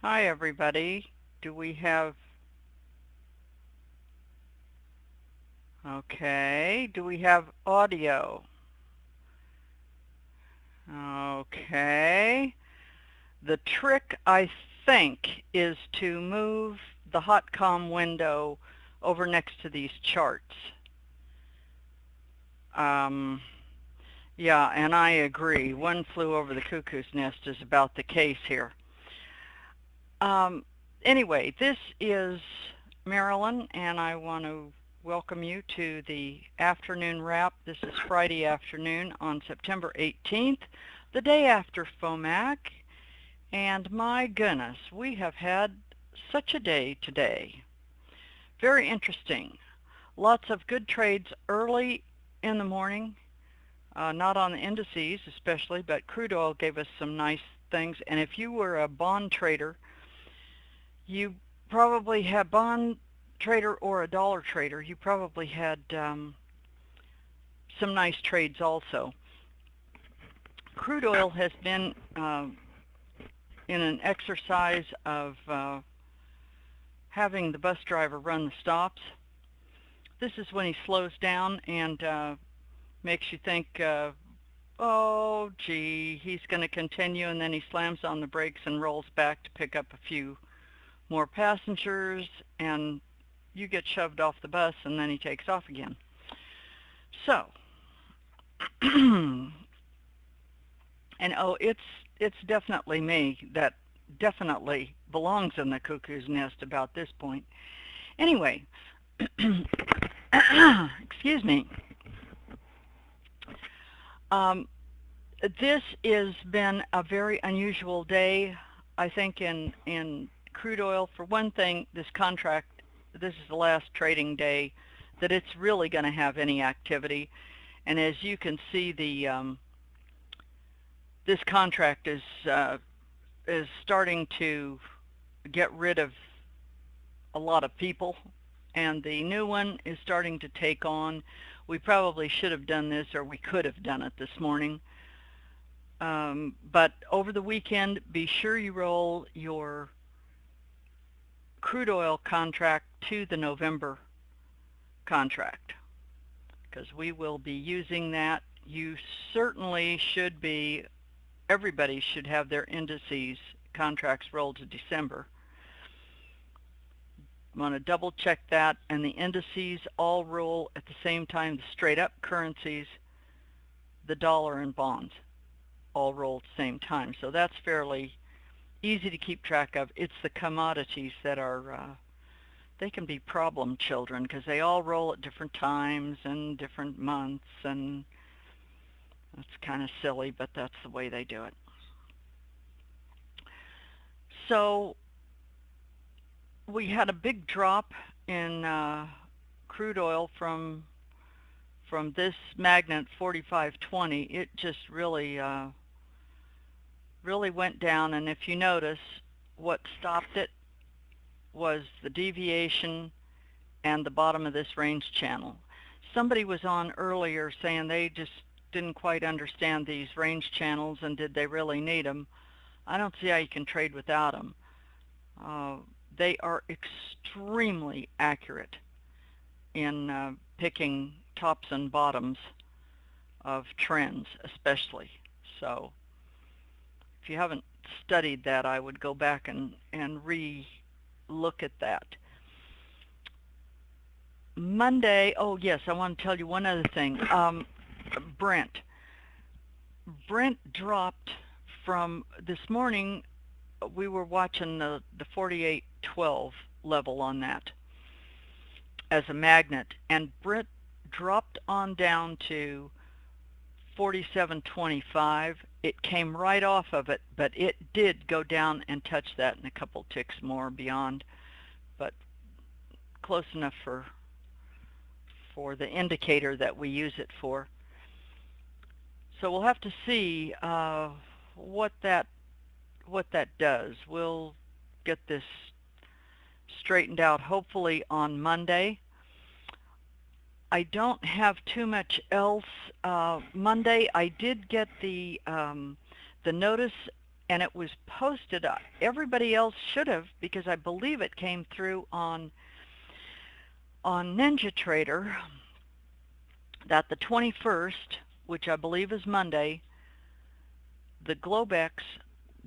Hi, everybody. Do we have, okay, do we have audio? Okay. The trick, I think, is to move the hotcom window over next to these charts. Um, yeah, and I agree. One flew over the cuckoo's nest is about the case here. Um, anyway, this is Marilyn, and I want to welcome you to the afternoon wrap. This is Friday afternoon on September 18th, the day after FOMAC, and my goodness, we have had such a day today. Very interesting. Lots of good trades early in the morning, not on the indices especially, but crude oil gave us some nice things. And if you were a bond trader, you probably had bond trader or a dollar trader, you probably had some nice trades also. Crude oil has been in an exercise of having the bus driver run the stops. This is when he slows down and makes you think, oh, gee, he's going to continue, and then he slams on the brakes and rolls back to pick up a few more passengers, and you get shoved off the bus, and then he takes off again. So, and oh, it's definitely me that definitely belongs in the cuckoo's nest about this point. Anyway, excuse me. Um, this has been a very unusual day, I think, in crude oil. For one thing, this contract, this is the last trading day that it's really going to have any activity. And as you can see, this contract is starting to get rid of a lot of people, and the new one is starting to take on. We probably should have done this, or we could have done it this morning. But over the weekend, be sure you roll your crude oil contract to the November contract, because we will be using that. You certainly should be, everybody should have their indices contracts rolled to December. I'm going to double check that, and the indices all roll at the same time. The straight up currencies, the dollar and bonds, all roll at the same time. So that's fairly easy to keep track of. It's the commodities that are, they can be problem children because they all roll at different times and different months, and that's kind of silly, but that's the way they do it. So we had a big drop in crude oil from this magnet 4520. It just really really went down, and if you notice, what stopped it was the deviation and the bottom of this range channel. Somebody was on earlier saying they just didn't quite understand these range channels and did they really need them. I don't see how you can trade without them. They are extremely accurate in picking tops and bottoms of trends especially. So if you haven't studied that, I would go back and re-look at that. Monday, oh yes, I want to tell you one other thing. Brent dropped from this morning. We were watching the 48.12 level on that as a magnet, and Brent dropped on down to 47.25. It came right off of it, but it did go down and touch that and a couple ticks more beyond, but close enough for the indicator that we use it for. So we'll have to see what that does. We'll get this straightened out hopefully on Monday. I don't have too much else. Monday I did get the notice and it was posted. Everybody else should have, because I believe it came through on NinjaTrader, that the 21st, which I believe is Monday, the Globex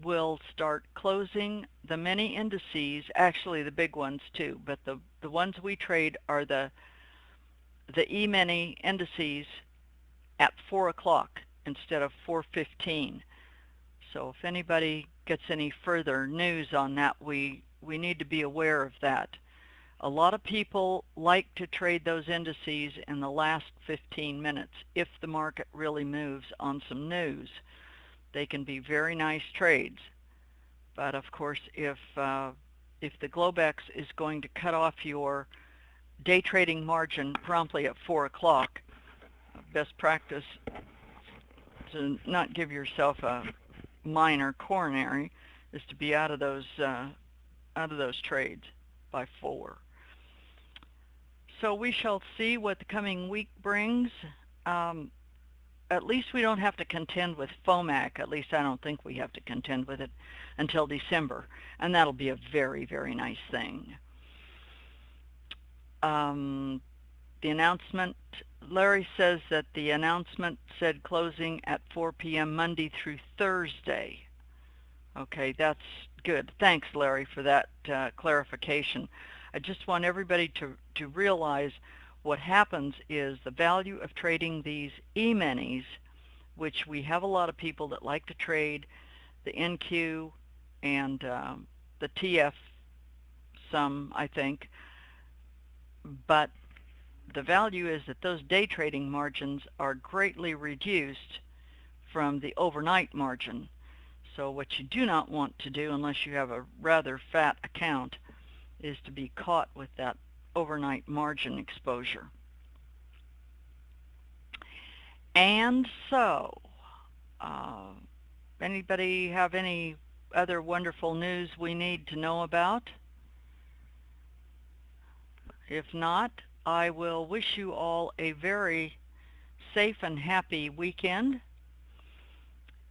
will start closing the mini indices, actually the big ones too, but the ones we trade are the E-mini indices at 4 o'clock instead of 4:15. So if anybody gets any further news on that, we need to be aware of that. A lot of people like to trade those indices in the last 15 minutes if the market really moves on some news. They can be very nice trades. But of course, if the Globex is going to cut off your day trading margin promptly at 4 o'clock, best practice to not give yourself a minor coronary is to be out of those trades by 4. So we shall see what the coming week brings. At least we don't have to contend with FOMAC. At least I don't think we have to contend with it until December, and that'll be a very, very nice thing. The announcement, Larry says that the announcement said closing at 4 p.m. Monday through Thursday. Okay, that's good. Thanks, Larry, for that clarification. I just want everybody to realize what happens is the value of trading these E-minis, which we have a lot of people that like to trade the NQ and the TF, some I think, but the value is that those day trading margins are greatly reduced from the overnight margin. So what you do not want to do, unless you have a rather fat account, is to be caught with that overnight margin exposure. And so, anybody have any other wonderful news we need to know about? If not, I will wish you all a very safe and happy weekend,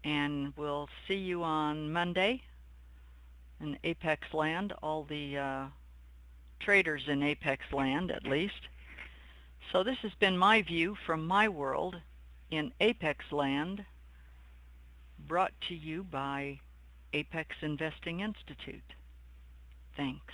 and we'll see you on Monday in Apex Land, all the traders in Apex Land at least. So this has been my view from my world in Apex Land, brought to you by Apex Investing Institute. Thanks.